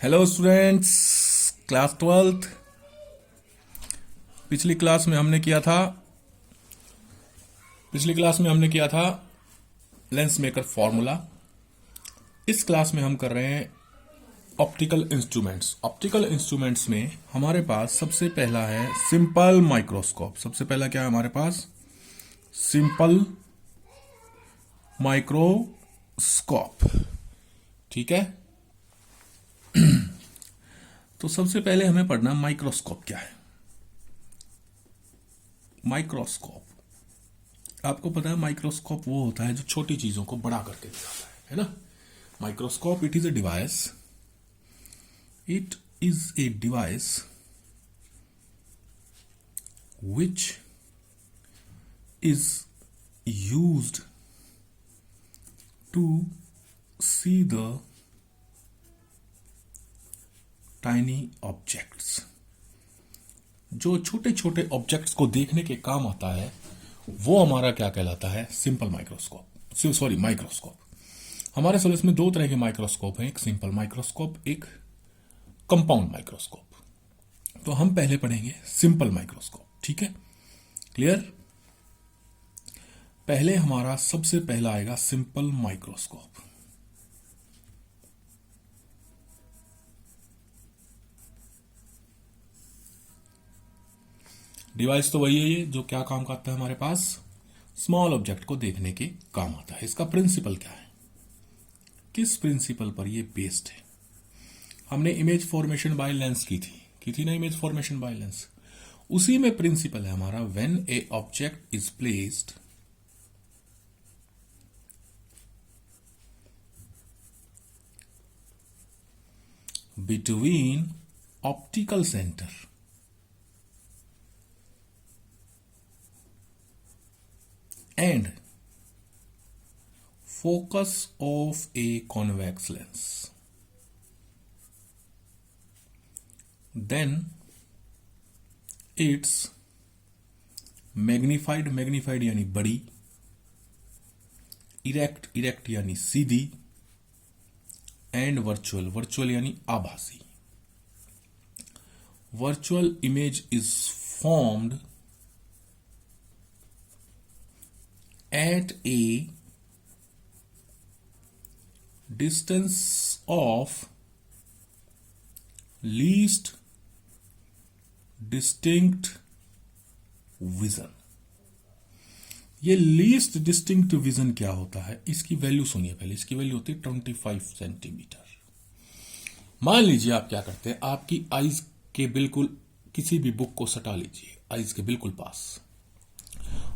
Hello students, class 12th। पिछली class में हमने किया था लेंस मेकर फॉर्मूला। इस क्लास में हम कर रहे हैं ऑप्टिकल इंस्ट्रूमेंट्स। ऑप्टिकल इंस्ट्रूमेंट्स में हमारे पास सबसे पहला है सिंपल माइक्रोस्कोप। सबसे पहला क्या है हमारे पास? Simple microscope. ठीक है, तो सबसे पहले हमें पढ़ना माइक्रोस्कोप क्या है। माइक्रोस्कोप, आपको पता है माइक्रोस्कोप वो होता है जो छोटी चीजों को बड़ा करके दिखाता है ना। Microscope it is a device which is used to see the tiny objects। जो छोटे छोटे ऑब्जेक्ट्स को देखने के काम आता है वो हमारा क्या कहलाता है? Simple microscope. हमारे सिलेबस में दो तरह के माइक्रोस्कोप हैं, एक सिंपल माइक्रोस्कोप, एक कंपाउंड माइक्रोस्कोप। तो हम पहले पढ़ेंगे सिंपल माइक्रोस्कोप। ठीक है, क्लियर? पहले हमारा सबसे पहला आएगा सिंपल माइक्रोस्कोप। डिवाइस तो वही है ये जो क्या काम करता है हमारे पास? स्मॉल ऑब्जेक्ट को देखने के काम आता है। इसका प्रिंसिपल क्या है? किस प्रिंसिपल पर ये बेस्ड है? हमने इमेज फॉर्मेशन बाय लेंस की थी ना, इमेज फॉर्मेशन बाय लेंस। उसी में प्रिंसिपल है हमारा, when A object is placed between optical centre and focus of a convex lens, then it's magnified यानी बड़ी, erect यानी सीधी, एंड वर्चुअल यानी आभासी। Virtual image is formed at a distance of least distinct vision। ये least distinct vision क्या होता है? इसकी वैल्यू सुनिए पहले। इसकी वैल्यू होती है 25 सेंटीमीटर। मान लीजिए आप क्या करते हैं, आपकी आईज के बिल्कुल किसी भी बुक को सटा लीजिए आईज के बिल्कुल पास,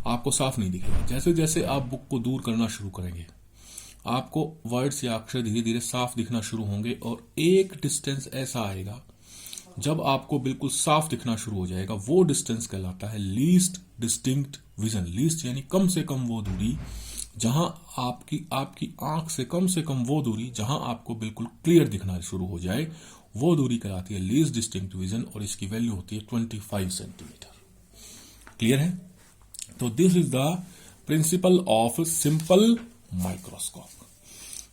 आपको साफ नहीं दिखेगा। जैसे जैसे आप बुक को दूर करना शुरू करेंगे आपको वर्ड्स या अक्षर धीरे धीरे साफ दिखना शुरू होंगे, और एक डिस्टेंस ऐसा आएगा जब आपको बिल्कुल साफ दिखना शुरू हो जाएगा। वो डिस्टेंस कहलाता है लीस्ट डिस्टिंक्ट विजन। लीस्ट यानी कम से कम वो दूरी जहां आपकी आंख से कम वो दूरी जहां आपको बिल्कुल क्लियर दिखना शुरू हो जाए, वो दूरी कहलाती है लीस्ट डिस्टिंक्ट विजन, और इसकी वैल्यू होती है 25 सेंटीमीटर। क्लियर है? तो this is the principle of simple microscope,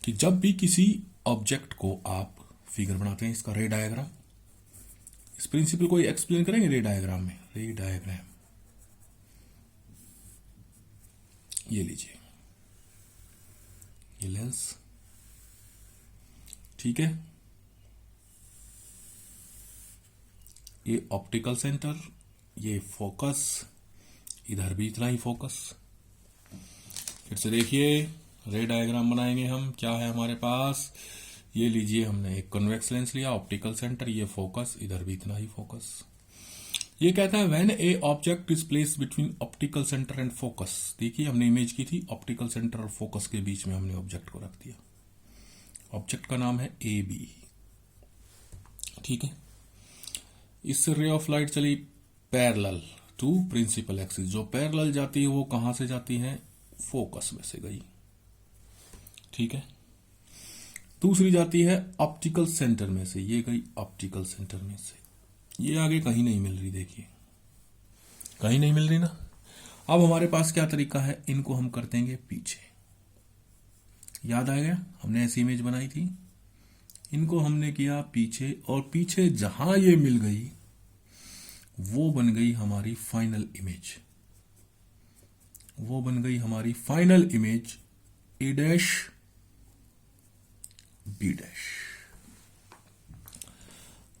कि जब भी किसी ऑब्जेक्ट को आप फिगर बनाते हैं, इसका रे डायग्राम, इस प्रिंसिपल को एक्सप्लेन करेंगे रे डायग्राम में। रे डायग्राम ये लीजिए, ये लेंस, ठीक है, ये ऑप्टिकल सेंटर, ये फोकस, इधर भी इतना ही फोकस। फिर से देखिए, रे डायग्राम बनाएंगे हम। क्या है हमारे पास? ये लीजिए, हमने एक कन्वेक्स लेंस लिया, ऑप्टिकल सेंटर, ये फोकस, इधर भी इतना ही फोकस। ये कहता है when A object is placed between optical centre and focus. देखिए, हमने इमेज की थी, ऑप्टिकल सेंटर और फोकस के बीच में हमने ऑब्जेक्ट को रख दिया। ऑब्जेक्ट का नाम है ए बी। ठीक है, इससे रे ऑफ लाइट चली पैरेलल टू प्रिंसिपल एक्सिस। जो पैरेलल जाती है वो कहां से जाती है? फोकस में से गई। ठीक है, दूसरी जाती है ऑप्टिकल सेंटर में से, ये गई ऑप्टिकल सेंटर में से, ये आगे कहीं नहीं मिल रही। देखिए, कहीं नहीं मिल रही ना। अब हमारे पास क्या तरीका है, इनको हम कर देंगे पीछे। याद आ गया, हमने ऐसी इमेज बनाई थी, इनको हमने किया पीछे, और पीछे जहां ये मिल गई वो बन गई हमारी फाइनल इमेज, वो बन गई हमारी final image A dash B dash.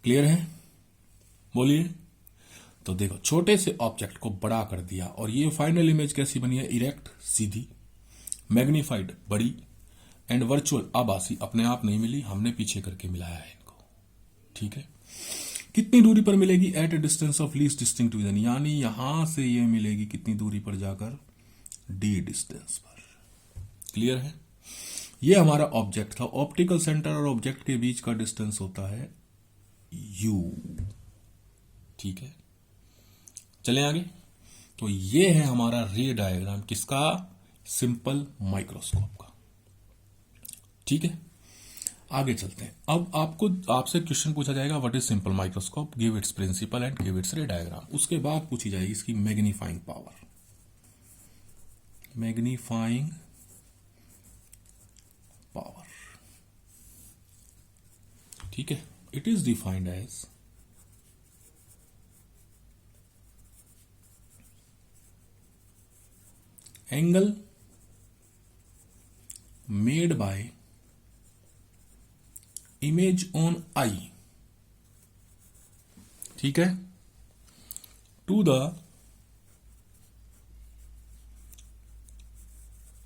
Clear है? बोलिए। तो देखो, छोटे से ऑब्जेक्ट को बड़ा कर दिया, और ये फाइनल इमेज कैसी बनी है? इरेक्ट, सीधी, मैग्नीफाइड, बड़ी, एंड वर्चुअल, आभासी, अपने आप नहीं मिली, हमने पीछे करके मिलाया है इनको। ठीक है? कितनी दूरी पर मिलेगी? At a distance of least distinct vision, यानी यहां से ये मिलेगी कितनी दूरी पर जाकर? डी डिस्टेंस पर। क्लियर है? ये हमारा ऑब्जेक्ट था। ऑप्टिकल सेंटर और ऑब्जेक्ट के बीच का डिस्टेंस होता है यू। ठीक है, चलें आगे। तो ये है हमारा रे डायग्राम, किसका? सिंपल माइक्रोस्कोप का। ठीक है, आगे चलते हैं। अब आपसे क्वेश्चन पूछा जाएगा, what is simple microscope, give its principle and give its ray diagram. उसके बाद पूछी जाएगी इसकी मैग्नीफाइंग पावर। मैग्नीफाइंग पावर, ठीक है, it is defined as angle made by image on eye, ठीक है, to the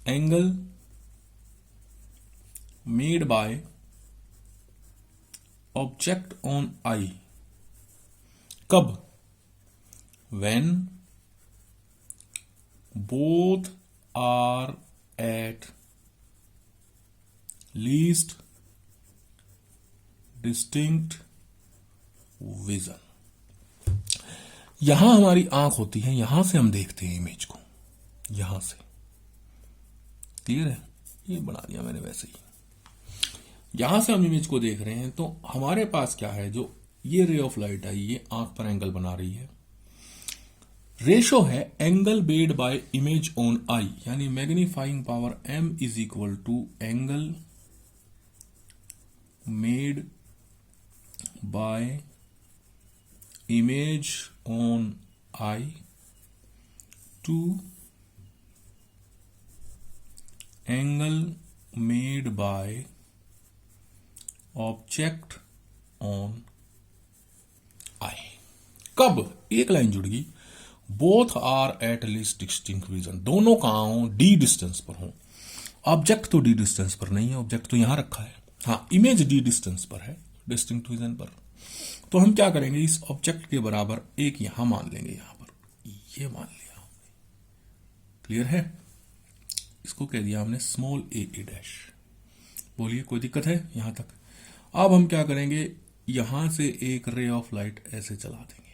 angle made by object on eye. कब? when both are at least distinct vision। यहां हमारी आंख होती है, यहां से हम देखते हैं इमेज को, यहां से। क्लियर है? ये बना दिया मैंने वैसे ही। यहां से हम इमेज को देख रहे हैं, तो हमारे पास क्या है? जो ये रे ऑफ लाइट आई, ये आंख पर एंगल बना रही है। रेशो है angle made by image on eye, यानी magnifying power m is equal to angle made by image on eye to angle made by object on eye. कब? एक लाइन जुड़ गई, both are at least distinct vision, दोनों कहां हो? D distance पर हो। ऑब्जेक्ट तो डी डिस्टेंस पर नहीं है, ऑब्जेक्ट तो यहां रखा है, हाँ, इमेज डी डिस्टेंस पर है, डिस्टिंक्ट विजन पर। तो हम क्या करेंगे? इस ऑब्जेक्ट के बराबर एक यहां मान लेंगे, यहां पर ये मान लिया। क्लियर है? इसको कह दिया हमने स्मॉल ए डैश। बोलिए, कोई दिक्कत है यहां तक? अब हम क्या करेंगे? यहां से एक रे ऑफ लाइट ऐसे चला देंगे।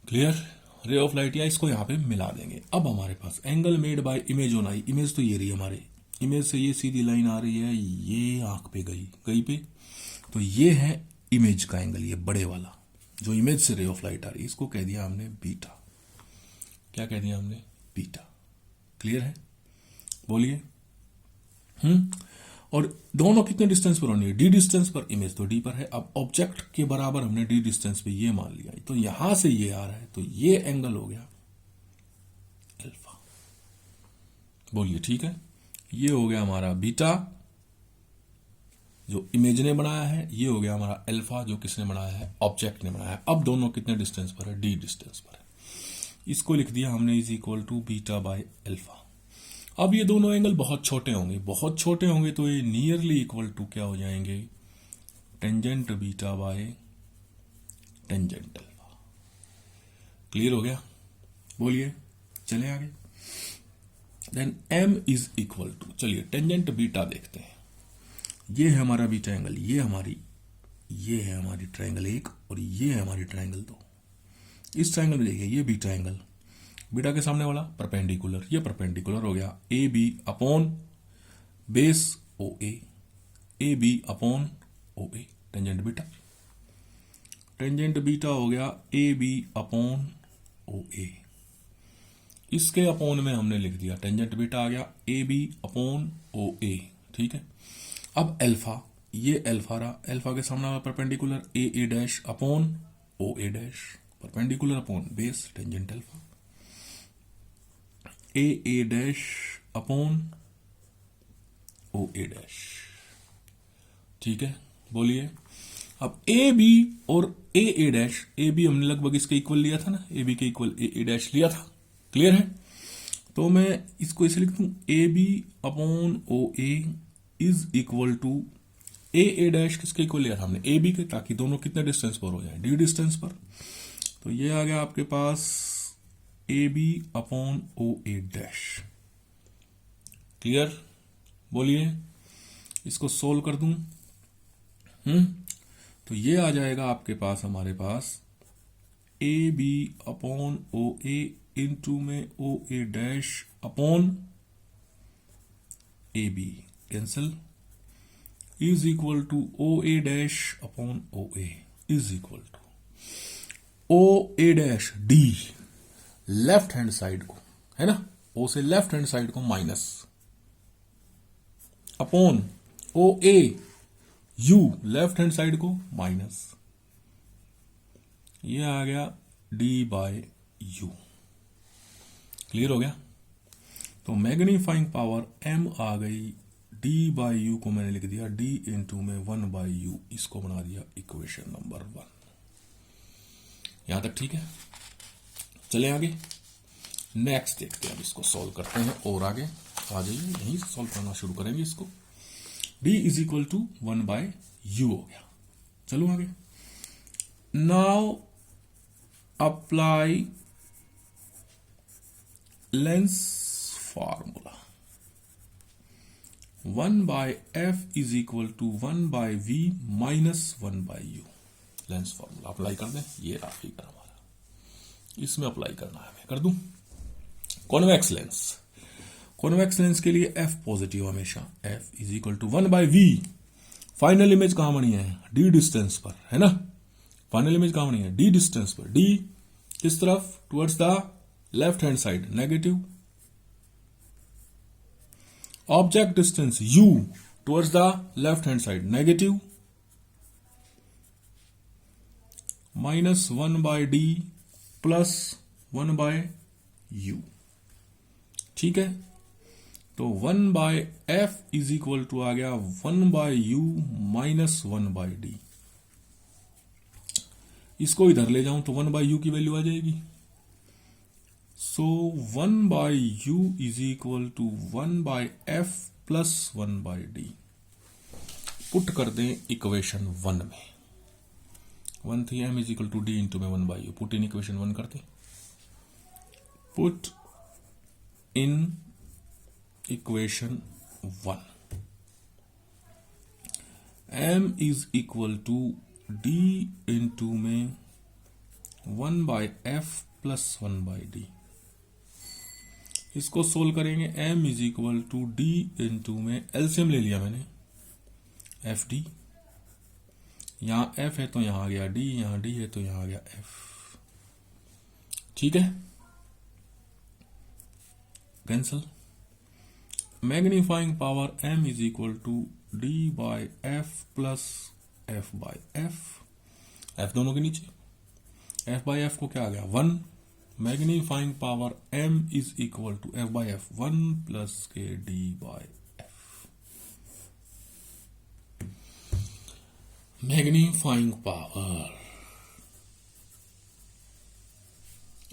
क्लियर? रे ऑफ लाइट, या इसको यहां पे मिला देंगे। अब हमारे पास angle made by image on eye, image तो ये रही हमारे, इमेज से ये सीधी लाइन आ रही है, ये आंख पे गई पे, तो ये है इमेज का एंगल, ये बड़े वाला जो इमेज से रे ऑफ लाइट आ रही है, इसको कह दिया हमने बीटा। क्या कह दिया हमने? बीटा। क्लियर है? बोलिए। और दोनों कितने डिस्टेंस पर होनी है? डी डिस्टेंस पर, इमेज तो डी पर है। अब ऑब्जेक्ट के बराबर हमने डी डिस्टेंस पे ये मान लिया, तो यहां से ये आ रहा है, तो ये एंगल हो गया अल्फा। बोलिए, ठीक है? ये हो गया हमारा बीटा जो इमेज ने बनाया है, ये हो गया हमारा अल्फा जो किसने बनाया है? ऑब्जेक्ट ने बनाया है। अब दोनों कितने डिस्टेंस पर है? डी डिस्टेंस पर है। इसको लिख दिया हमने is equal to beta by alpha. अब ये दोनों एंगल बहुत छोटे होंगे, बहुत छोटे होंगे, तो ये नियरली इक्वल टू क्या हो जाएंगे? Tangent beta by tangent alpha. Clear हो गया? बोलिए, चले आगे। Then m is equal to, चलिए टेंजेंट बीटा देखते हैं। ये है हमारा बीटा एंगल, ये है हमारी ट्रायंगल 1 और ये है हमारी ट्रायंगल 2। इस ट्रायंगल में देखिए, ये बीटा एंगल, बीटा के सामने वाला परपेंडिकुलर, ये परपेंडिकुलर हो गया A B upon base O A B upon O A, tangent beta. Tangent beta हो गया ए बी अपॉन ओ ए, इसके अपॉन में हमने लिख दिया टेंजेंट बीटा आ गया ए बी अपॉन ओ ए। ठीक है, अब अल्फा, ये अल्फा रहा, अल्फा के सामने perpendicular A dash upon O A dash, perpendicular upon base tangent alpha, A dash upon O A dash. ठीक है, बोलिए। अब ए बी और ए डैश, ए बी हमने लगभग इसके इक्वल लिया था ना, ए बी के इक्वल ए डैश लिया था, क्लियर है। तो मैं इसको इसे लिख दूं A B upon O A is equal to A dash किसके इक्वल लिया था हमने, ए बी के, ताकि दोनों कितने डिस्टेंस पर हो जाए, डी डिस्टेंस पर। तो ये आ गया आपके पास A B upon O A dash, clear, बोलिए। इसको सोल्व कर दूं, तो ये आ जाएगा आपके पास, हमारे पास A B upon O A into में O A dash upon A B cancel, is equal to O A dash upon O A is equal to O A dash D, left hand side को, है ना, O से left hand side को minus, upon O A U, left hand side को minus, ये आ गया D bye you, clear हो गया। तो मैग्नीफाइंग पावर एम आ गई, डी बाय यू को मैंने लिख दिया डी इंटू में 1 बाय यू, इसको बना दिया इक्वेशन नंबर 1। यहां तक ठीक है, चले आगे, नेक्स्ट देखते हैं, अब इसको सॉल्व करते हैं और आगे आ जाइए, यहीं से सॉल्व करना शुरू करेंगे इसको। d is equal to 1 by U हो गया, चलो आगे। Now apply lens formula, 1 by F is equal to 1 by V minus 1 by U, lens formula apply कर दें, ये रहा फिगर हमारा, इसमें अप्लाई करना है, मैं कर दूं। कॉन्वेक्स लेंस, कॉन्वेक्स लेंस के लिए एफ पॉजिटिव हमेशा, F is equal to 1 by V, final image कहां बनी है, डी डिस्टेंस पर, है ना, फाइनल इमेज कहां बनी है, डी डिस्टेंस पर, डी किस तरफ, towards the left hand side negative, object distance u towards the left hand side negative, minus 1 by d plus 1 by u, ठीक है। तो 1 by F is equal to आ गया 1 by u minus 1 by D, इसको इधर ले जाऊं तो 1 बाय यू की वैल्यू आ जाएगी, so 1 by u is equal to 1 by F plus 1 by D, put कर दें इक्वेशन 1 में, 1 थी M is equal to D into में 1 by U, put in equation 1 करते, put in equation 1, m is equal to D into में 1 by F plus 1 by D, इसको solve करेंगे, m is equal to D into में LCM ले लिया मैंने, F D, यहां f है तो यहां आ गया d, यहां d है तो यहां आ गया f, ठीक है, cancel. Magnifying power m is equal to d by f plus f by f दोनों के नीचे, f बाय f को क्या आ गया 1, magnifying power m is equal to f by f 1 plus के d by f, magnifying power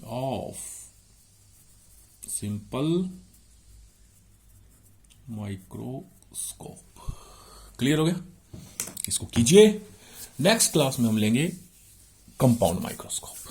of simple microscope, clear हो गया, इसको कीजिए। नेक्स्ट क्लास में हम लेंगे कंपाउंड माइक्रोस्कोप।